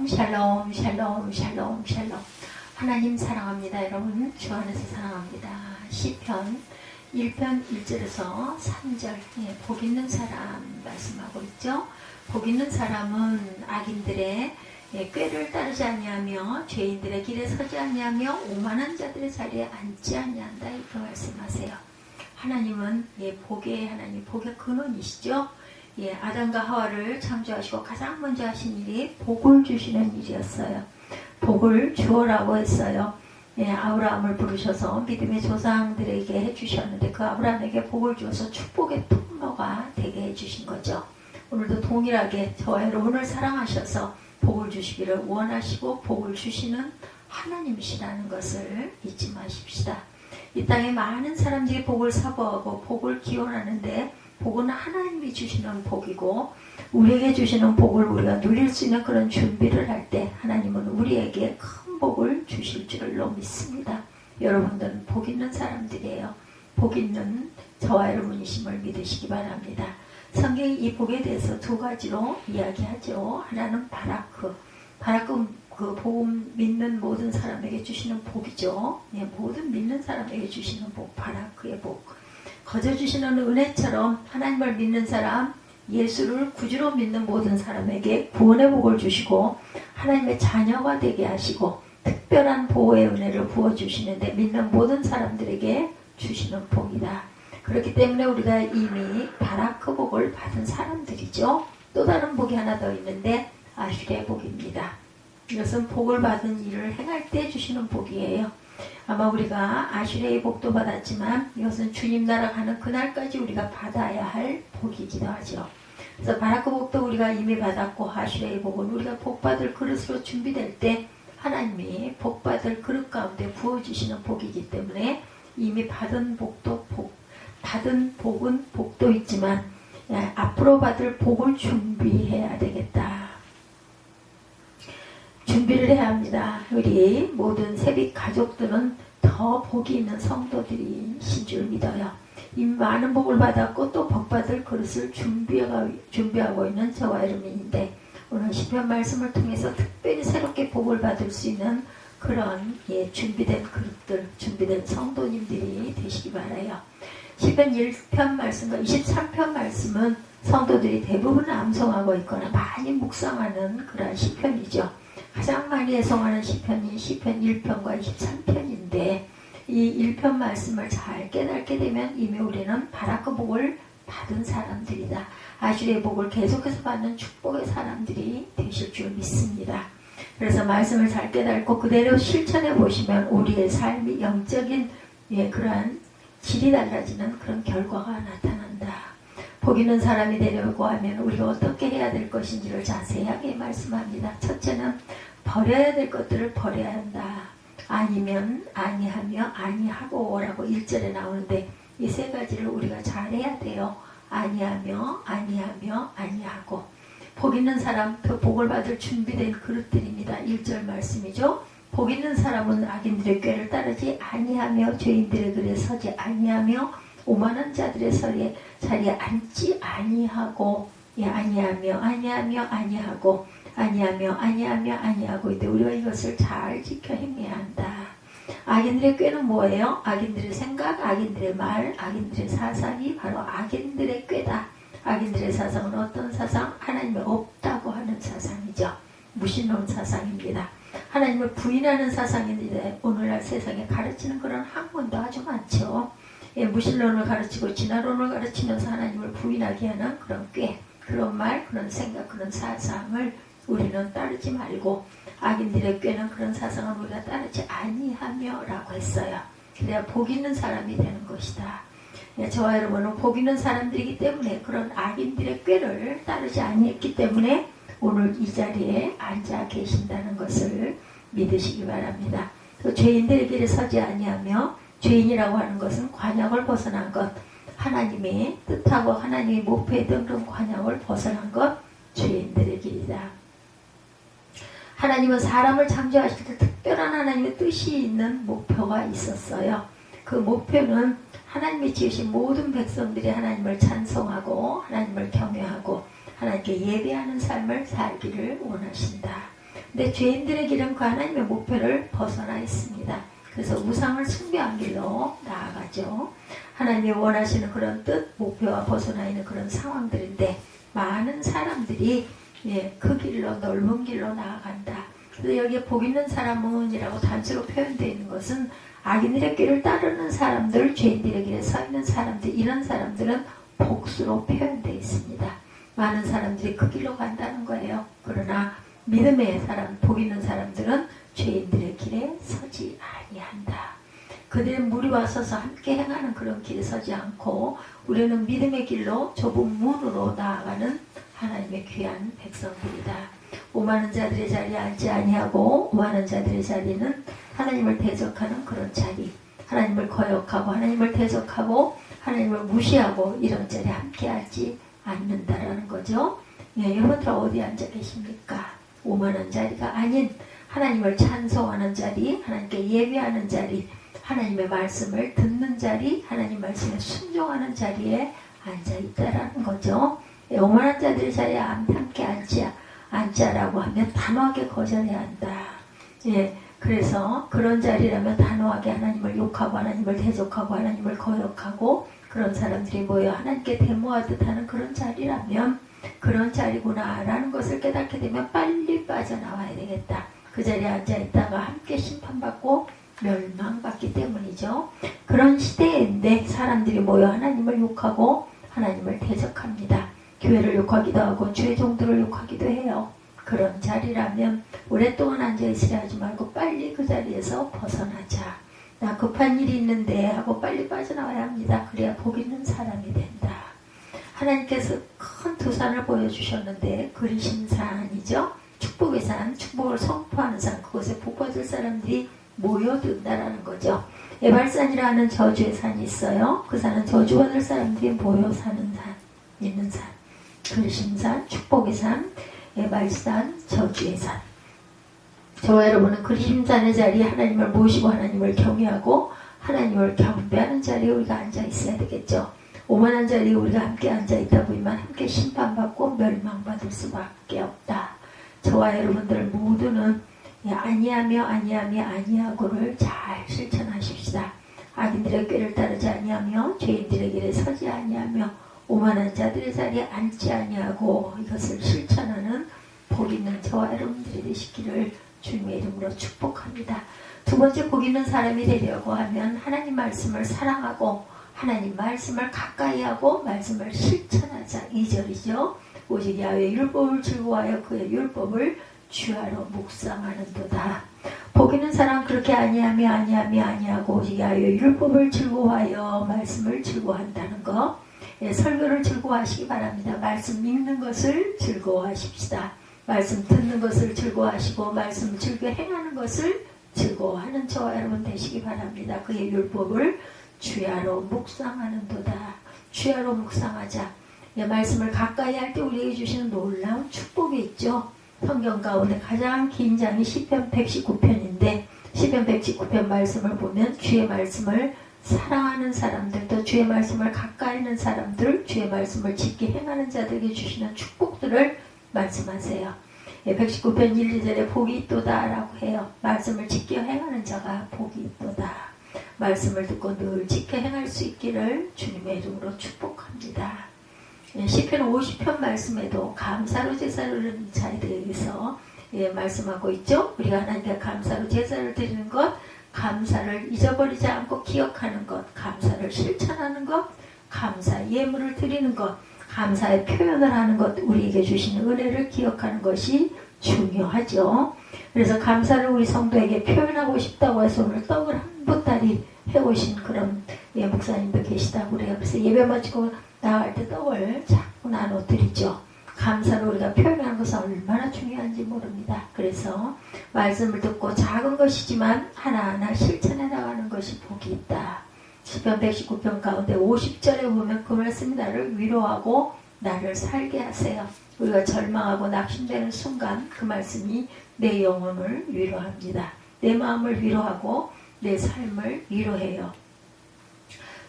샬롬 샬롬 샬롬 샬롬. 하나님 사랑합니다. 여러분 주 안에서 사랑합니다. 시편 1편 1절에서 3절 복 있는 사람 말씀하고 있죠. 복 있는 사람은 악인들의 꾀를 따르지 아니하며 죄인들의 길에 서지 아니하며 오만한 자들의 자리에 앉지 아니한다 이렇게 말씀하세요. 하나님은 복의 하나님, 복의 근원이시죠. 아담과 하와를 창조하시고 가장 먼저 하신 일이 복을 주시는 일이었어요. 복을 주어라고 했어요. 아브라함을 부르셔서 믿음의 조상들에게 해주셨는데 그 아브라함에게 복을 주어서 축복의 통로가 되게 해주신 거죠. 오늘도 동일하게 저와 여러분을 사랑하셔서 복을 주시기를 원하시고 복을 주시는 하나님이시라는 것을 잊지 마십시다. 이 땅에 많은 사람들이 복을 사모하고 복을 기원하는데 복은 하나님이 주시는 복이고 우리에게 주시는 복을 우리가 누릴 수 있는 그런 준비를 할 때 하나님은 우리에게 큰 복을 주실 줄로 믿습니다. 여러분들은 복 있는 사람들이에요. 복 있는 저와 여러분이심을 믿으시기 바랍니다. 성경이 이 복에 대해서 두 가지로 이야기하죠. 하나는 바라크. 바라크 그 복음 믿는 모든 사람에게 주시는 복이죠. 모든 믿는 사람에게 주시는 복, 바라크의 복. 거저 주시는 은혜처럼 하나님을 믿는 사람, 예수를 구주로 믿는 모든 사람에게 구원의 복을 주시고 하나님의 자녀가 되게 하시고 특별한 보호의 은혜를 부어주시는데 믿는 모든 사람들에게 주시는 복이다. 그렇기 때문에 우리가 이미 바라크 복을 받은 사람들이죠. 또 다른 복이 하나 더 있는데 아슈레 복입니다. 이것은 복을 받은 일을 행할 때 주시는 복이에요. 아마 우리가 아슈레의 복도 받았지만 이것은 주님 나라 가는 그날까지 우리가 받아야 할 복이기도 하죠. 그래서 바라크 복도 우리가 이미 받았고 아슈레의 복은 우리가 복받을 그릇으로 준비될 때 하나님이 복받을 그릇 가운데 부어주시는 복이기 때문에 이미 받은 복도 받은 복은 복도 있지만 앞으로 받을 복을 준비해야 되겠다. 준비를 해야 합니다. 우리 모든 세빛 가족들은 더 복이 있는 성도들이신 줄 믿어요. 이미 많은 복을 받았고 또 복받을 그릇을 준비하고 있는 저와 여러분인데 오늘 시편 말씀을 통해서 특별히 새롭게 복을 받을 수 있는 그런 준비된 그릇들, 준비된 성도님들이 되시기 바라요. 시편 1편 말씀과 23편 말씀은 성도들이 대부분 암송하고 있거나 많이 묵상하는 그런 시편이죠. 가장 많이 애송하는 시편이 시편 1편과 23편인데 이 1편 말씀을 잘 깨닫게 되면 이미 우리는 바라크 복을 받은 사람들이다. 아슈레의 복을 계속해서 받는 축복의 사람들이 되실 줄 믿습니다. 그래서 말씀을 잘 깨닫고 그대로 실천해 보시면 우리의 삶이 영적인 그러한 질이 달라지는 그런 결과가 나타난다. 복 있는 사람이 되려고 하면 우리가 어떻게 해야 될 것인지를 자세하게 말씀합니다. 첫째는 버려야 될 것들을 버려야 한다. 아니면 아니하며 아니하고 라고 1절에 나오는데 이 세 가지를 우리가 잘해야 돼요. 아니하며 아니하며 아니하고. 복 있는 사람, 그 복을 받을 준비된 그릇들입니다. 1절 말씀이죠. 복 있는 사람은 악인들의 꾀를 따르지 아니하며 죄인들의 글에 서지 아니하며 오만한 자들의 자리에 앉지 아니하고 아니하며 이때 우리가 이것을 잘 지켜 행해야 한다. 악인들의 꾀는 뭐예요? 악인들의 생각, 악인들의 말, 악인들의 사상이 바로 악인들의 꾀다. 악인들의 사상은 어떤 사상? 하나님이 없다고 하는 사상이죠. 무신론 사상입니다. 하나님을 부인하는 사상인데 오늘날 세상에 가르치는 그런 학문도 아주 많죠. 무신론을 가르치고 진화론을 가르치면서 하나님을 부인하게 하는 그런 꾀, 그런 말, 그런 생각, 그런 사상을 우리는 따르지 말고 악인들의 꾀는 그런 사상을 우리가 따르지 아니하며 라고 했어요. 그래야 복 있는 사람이 되는 것이다. 저와 여러분은 복 있는 사람들이기 때문에 그런 악인들의 꾀를 따르지 아니했기 때문에 오늘 이 자리에 앉아 계신다는 것을 믿으시기 바랍니다. 또 죄인들의 길에 서지 아니하며 죄인이라고 하는 것은 관역을 벗어난 것, 하나님의 뜻하고 하나님의 목표했던 그런 관역을 벗어난 것, 죄인들의 길이다. 하나님은 사람을 창조하실 때 특별한 하나님의 뜻이 있는 목표가 있었어요. 그 목표는 하나님이 지으신 모든 백성들이 하나님을 찬송하고 하나님을 경외하고 하나님께 예배하는 삶을 살기를 원하신다. 근데 죄인들의 길은 그 하나님의 목표를 벗어나 있습니다. 그래서 우상을 숭배한 길로 나아가죠. 하나님이 원하시는 그런 뜻, 목표와 벗어나 있는 그런 상황들인데 많은 사람들이 그 길로, 넓은 길로 나아간다. 그래서 여기에 복 있는 사람은 이라고 단수로 표현되어 있는 것은 악인들의 길을 따르는 사람들, 죄인들의 길에 서 있는 사람들, 이런 사람들은 복수로 표현되어 있습니다. 많은 사람들이 그 길로 간다는 거예요. 그러나 믿음의 사람, 복 있는 사람들은 죄인들의 길에 서지 아니한다. 그들은 무리와 서서 함께 행하는 그런 길에 서지 않고 우리는 믿음의 길로 좁은 문으로 나아가는 하나님의 귀한 백성들이다. 오만한 자들의 자리에 앉지 아니하고 오만한 자들의 자리는 하나님을 대적하는 그런 자리, 하나님을 거역하고 하나님을 대적하고 하나님을 무시하고 이런 자리에 함께 앉지 않는다라는 거죠. 여러분들 어디 앉아 계십니까? 오만한 자리가 아닌 하나님을 찬송하는 자리, 하나님께 예배하는 자리, 하나님의 말씀을 듣는 자리, 하나님 말씀에 순종하는 자리에 앉아있다라는 거죠. 오만한 자들의 자리에 함께 앉자라고 하면 단호하게 거절해야 한다. 그래서 그런 자리라면 단호하게 하나님을 욕하고 하나님을 대적하고 하나님을 거역하고 그런 사람들이 모여 하나님께 데모하듯 하는 그런 자리라면 그런 자리구나 라는 것을 깨닫게 되면 빨리 빠져나와야 되겠다. 그 자리에 앉아있다가 함께 심판받고 멸망받기 때문이죠. 그런 시대인데 사람들이 모여 하나님을 욕하고 하나님을 대적합니다. 교회를 욕하기도 하고 주의 종들을 욕하기도 해요. 그런 자리라면 오랫동안 앉아있으려 하지 말고 빨리 그 자리에서 벗어나자. 나 급한 일이 있는데 하고 빨리 빠져나와야 합니다. 그래야 복 있는 사람이 된다. 하나님께서 큰 두 산을 보여주셨는데 그리신 산이죠. 축복의 산, 축복을 선포하는 산, 그곳에 복 받을 사람들이 모여든다라는 거죠. 에발산이라는 저주의 산이 있어요. 그 산은 저주받을 사람들이 모여 사는 산, 있는 산. 그리신 산, 축복의 산, 에발산, 저주의 산. 저와 여러분은 그리신 산의 자리에 하나님을 모시고 하나님을 경외하고 하나님을 경배하는 자리에 우리가 앉아 있어야 되겠죠. 오만한 자리에 우리가 함께 앉아있다 보면 함께 심판받고 멸망받을 수밖에 없다. 저와 여러분들 모두는 아니하고를 잘 실천하십시다. 악인들의 꾀를 따르지 아니하며 죄인들의 길에 서지 아니하며 오만한 자들의 자리에 앉지 아니하고 이것을 실천하는 복 있는 저와 여러분들이 되시기를 주님의 이름으로 축복합니다. 두 번째 복 있는 사람이 되려고 하면 하나님 말씀을 사랑하고 하나님 말씀을 가까이 하고 말씀을 실천하자. 2절이죠. 오직 야훼의 율법을 즐거워하여 그의 율법을 주야로 묵상하는도다. 복 있는 사람 그렇게 아니하고 오직 야훼의 율법을 즐거워하여 말씀을 즐거워한다는 거. 설교를 즐거워하시기 바랍니다. 말씀 읽는 것을 즐거워하십시다. 말씀 듣는 것을 즐거워하시고 말씀 즐겨 행하는 것을 즐거워하는 저와 여러분 되시기 바랍니다. 그의 율법을 주야로 묵상하는도다. 주야로 묵상하자. 말씀을 가까이 할 때 우리에게 주시는 놀라운 축복이 있죠. 성경 가운데 가장 긴 장이 시편 119편인데 시편 119편 말씀을 보면 주의 말씀을 사랑하는 사람들, 또 주의 말씀을 가까이 있는 사람들, 주의 말씀을 지키 행하는 자들에게 주시는 축복들을 말씀하세요. 119편 1, 2절에 복이 있도다 라고 해요. 말씀을 지켜 행하는 자가 복이 있도다. 말씀을 듣고 늘 지켜 행할 수 있기를 주님의 이름으로 축복합니다. 시편 50편 말씀에도 감사로 제사를 드리는 자에 대해서 말씀하고 있죠. 우리가 하나님께 감사로 제사를 드리는 것, 감사를 잊어버리지 않고 기억하는 것, 감사를 실천하는 것, 감사 예물을 드리는 것, 감사의 표현을 하는 것, 우리에게 주시는 은혜를 기억하는 것이 중요하죠. 그래서 감사를 우리 성도에게 표현하고 싶다고 해서 오늘 떡을 한 보따리 해오신 그런 목사님도 계시다고 그래요. 그래서 예배 마치고 나갈 때 떡을 자꾸 나눠드리죠. 감사를 우리가 표현하는 것은 얼마나 중요한지 모릅니다. 그래서 말씀을 듣고 작은 것이지만 하나하나 실천해 나가는 것이 복이 있다. 시편 119편 가운데 50절에 보면 그 말씀이 나를 위로하고 나를 살게 하세요. 우리가 절망하고 낙심되는 순간 그 말씀이 내 영혼을 위로합니다. 내 마음을 위로하고 내 삶을 위로해요.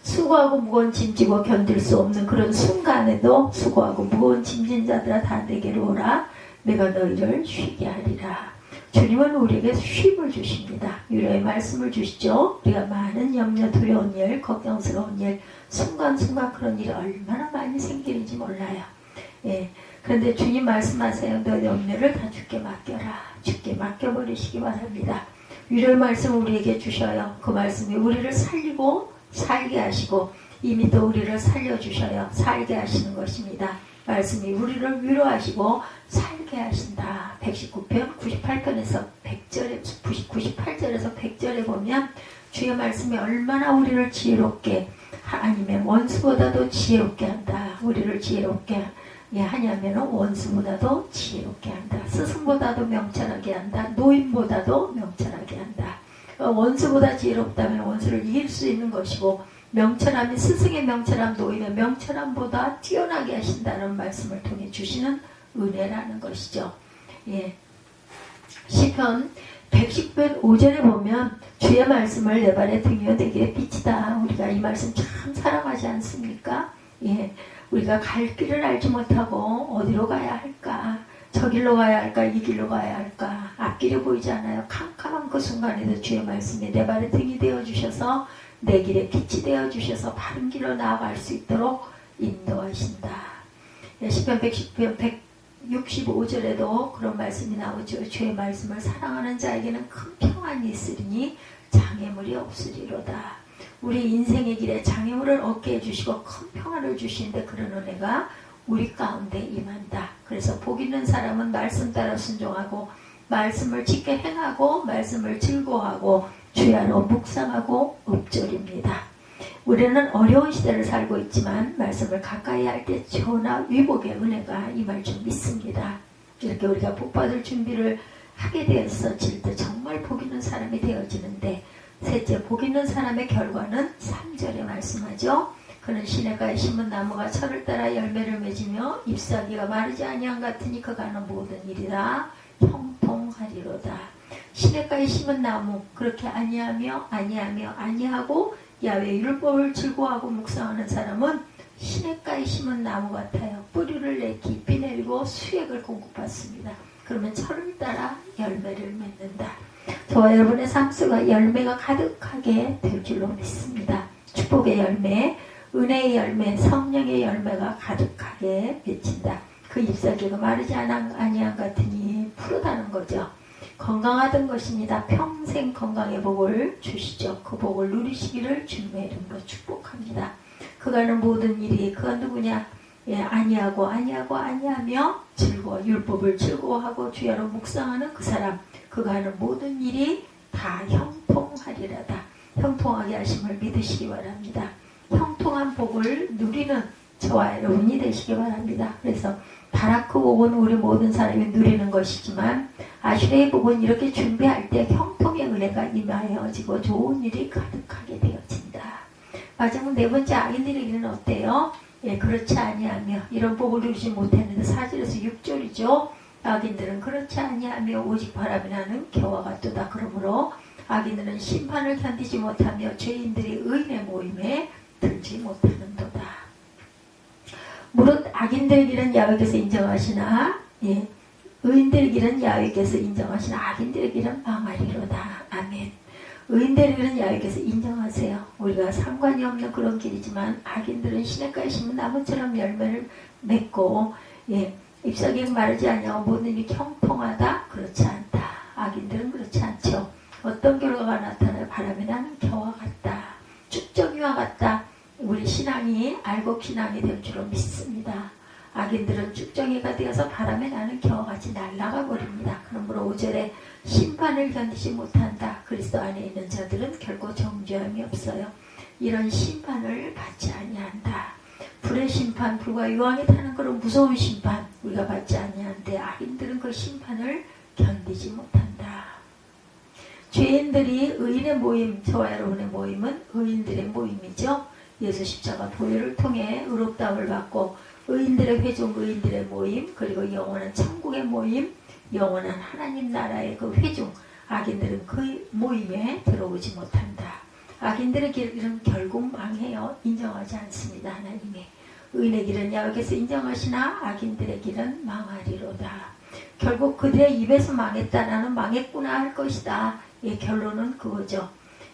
수고하고 무거운 짐 지고 견딜 수 없는 그런 순간에도 수고하고 무거운 짐진 자들아 다 내게로 오라. 내가 너희를 쉬게 하리라. 주님은 우리에게 쉼을 주십니다. 위로의 말씀을 주시죠. 우리가 많은 염려, 두려운 일, 걱정스러운 일, 순간순간 그런 일이 얼마나 많이 생기는지 몰라요. 예. 그런데 주님 말씀하세요. 너의 염려를 다 주께 맡겨라. 주께 맡겨버리시기 바랍니다. 위로의 말씀을 우리에게 주셔요. 그 말씀이 우리를 살리고 살게 하시고 이미 또 우리를 살려주셔요. 살게 하시는 것입니다. 말씀이 우리를 위로하시고 살게 하신다. 119편 98편에서 100절에 98절에서 100절에 보면 주의 말씀이 얼마나 우리를 지혜롭게 아니면 원수보다도 지혜롭게 한다. 우리를 지혜롭게 하냐면 원수보다도 지혜롭게 한다. 스승보다도 명철하게 한다. 노인보다도 명철하게 한다. 원수보다 지혜롭다면 원수를 이길 수 있는 것이고 명철함이 스승의 명철함, 노인의 명철함보다 뛰어나게 하신다는 말씀을 통해 주시는 은혜라는 것이죠. 예. 시편 110편 5절에 보면 주의 말씀을 내 발의 등이요 내게 빛이다. 우리가 이 말씀 참 사랑하지 않습니까? 예. 우리가 갈 길을 알지 못하고 어디로 가야 할까? 저 길로 가야 할까? 이 길로 가야 할까? 앞길이 보이지 않아요. 캄캄한 그 순간에도 주의 말씀이 내 발의 등이 되어주셔서 내 길에 빛이 되어주셔서 바른 길로 나아갈 수 있도록 인도하신다. 시편 165절에도 그런 말씀이 나오죠. 주의 말씀을 사랑하는 자에게는 큰 평안이 있으리니 장애물이 없으리로다. 우리 인생의 길에 장애물을 얻게 해주시고 큰 평안을 주시는데 그런 은혜가 우리 가운데 임한다. 그래서 복 있는 사람은 말씀 따라 순종하고 말씀을 지켜 행하고 말씀을 즐거워하고 주야로 묵상하고 읊조립니다. 우리는 어려운 시대를 살고 있지만 말씀을 가까이 할 때 전화 위복의 은혜가 임할 줄 믿습니다. 이렇게 우리가 복받을 준비를 하게 되었을 때 정말 복 있는 사람이 되어지는데 셋째, 복 있는 사람의 결과는 3절에 말씀하죠. 그는 시냇가에 심은 나무가 철을 따라 열매를 맺으며 잎사귀가 마르지 아니함 같으니 그가 하는 모든 일이라 형통하리로다. 시냇가에 심은 나무 그렇게 아니하고 야훼 율법을 즐거워하고 묵상하는 사람은 시냇가에 심은 나무 같아요. 뿌리를 내 깊이 내리고 수액을 공급받습니다. 그러면 철을 따라 열매를 맺는다. 저와 여러분의 삶 속에 열매가 가득하게 될 줄로 믿습니다. 축복의 열매, 은혜의 열매, 성령의 열매가 가득하게 맺힌다. 그 잎사귀가 마르지 아니함 같으니 푸르다는 거죠. 건강하던 것입니다. 평생 건강의 복을 주시죠. 그 복을 누리시기를 주님의 이름으로 축복합니다. 그가 하는 모든 일이 그가 누구냐? 아니하며 즐거워 율법을 즐거워하고 주야로 묵상하는 그 사람 그가 하는 모든 일이 다 형통하리라다. 형통하게 하심을 믿으시기 바랍니다. 형통한 복을 누리는 저와 여러분이 되시기 바랍니다. 그래서 바라크 복은 우리 모든 사람이 누리는 것이지만 아슈레의 복은 이렇게 준비할 때 형통의 은혜가 임하여지고 좋은 일이 가득하게 되어진다. 마지막 네 번째 악인들에게는 어때요? 그렇지 아니하며 이런 복을 누리지 못했는데 4절에서 6절이죠. 악인들은 그렇지 아니하며 오직 바람이 나는 겨와 같도다. 그러므로 악인들은 심판을 견디지 못하며 죄인들이 의인의 모임에 들지 못하는도다. 무릇 악인들의 길은 야훼께서 인정하시나 의인들의 길은 야훼께서 인정하시나 악인들의 길은 망하리로다. 아멘. 의인들의 길은 야훼께서 인정하세요. 우리가 상관이 없는 그런 길이지만 악인들은 시냇가에 심은 나무처럼 열매를 맺고 잎사귀가 마르지 아니하고 모든 일이 형통하다? 그렇지 않다. 악인들은 그렇지 않죠. 어떤 결과가 나타나요? 바람이 나는 겨와 같다. 쭉정이와 같다. 우리 신앙이 알곡 신앙이 될 줄로 믿습니다. 악인들은 쭉정이가 되어서 바람에 나는 겨와 같이 날아가 버립니다. 그러므로 5절에 심판을 견디지 못한다. 그리스도 안에 있는 자들은 결코 정죄함이 없어요. 이런 심판을 받지 아니한다. 불의 심판, 불과 유황이 타는 그런 무서운 심판 우리가 받지 아니한데 악인들은 그 심판을 견디지 못한다. 죄인들이 의인의 모임, 저와 여러분의 모임은 의인들의 모임이죠. 예수 십자가 보혈을 통해 의롭다움을 받고 의인들의 회중, 의인들의 모임, 그리고 영원한 천국의 모임, 영원한 하나님 나라의 그 회중, 악인들은 그 모임에 들어오지 못한다. 악인들의 길은 결국 망해요. 인정하지 않습니다. 하나님의 의인의 길은 야훼께서 인정하시나 악인들의 길은 망하리로다. 결국 그들의 입에서 망했다. 나는 망했구나 할 것이다. 예, 결론은 그거죠.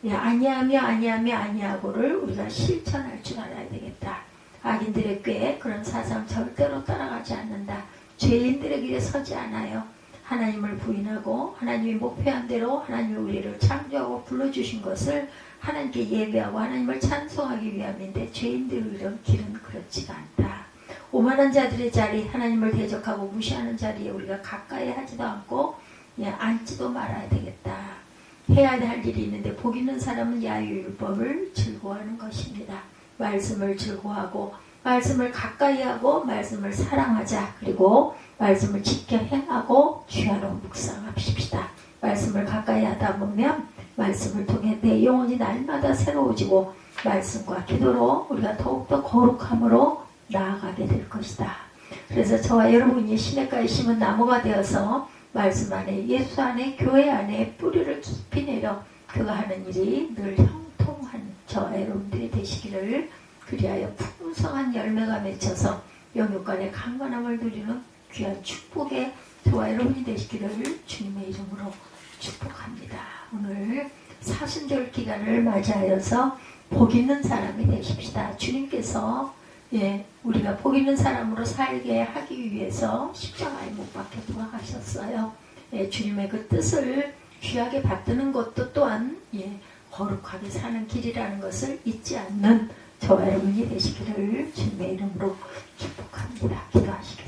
예, 아니하고를 우리가 실천할 줄 알아야 되겠다. 악인들의 꾀에 그런 사상 절대로 따라가지 않는다. 죄인들의 길에 서지 않아요. 하나님을 부인하고 하나님이 목표한 대로 하나님이 우리를 창조하고 불러주신 것을 하나님께 예배하고 하나님을 찬송하기 위함인데 죄인들의 길은 그렇지가 않다. 오만한 자들의 자리, 하나님을 대적하고 무시하는 자리에 우리가 가까이 하지도 않고 앉지도 말아야 되겠다. 해야 할 일이 있는데 복 있는 사람은 야유율법을 즐거워하는 것입니다. 말씀을 즐거워하고 말씀을 가까이 하고 말씀을 사랑하자. 그리고 말씀을 지켜 행하고 주야로 묵상합시다. 말씀을 가까이 하다 보면 말씀을 통해 내 영혼이 날마다 새로워지고 말씀과 기도로 우리가 더욱더 거룩함으로 나아가게 될 것이다. 그래서 저와 여러분이 시냇가에 심은 나무가 되어서 말씀 안에 예수 안에 교회 안에 뿌리를 깊이 내려 그가 하는 일이 늘 형통한 저와 여러분들이 되시기를 그리하여 풍성한 열매가 맺혀서 영육간의 강건함을 누리는 귀한 축복의 저와 여러분이 되시기를 주님의 이름으로 축복합니다. 오늘 사순절 기간을 맞이하여서 복 있는 사람이 되십시다. 주님께서 우리가 복 있는 사람으로 살게 하기 위해서 십자가에 못 박혀 돌아가셨어요. 주님의 그 뜻을 귀하게 받드는 것도 또한 거룩하게 사는 길이라는 것을 잊지 않는 저와 여러분이 되시기를 주님의 이름으로 축복합니다. 기도하시겠습니다.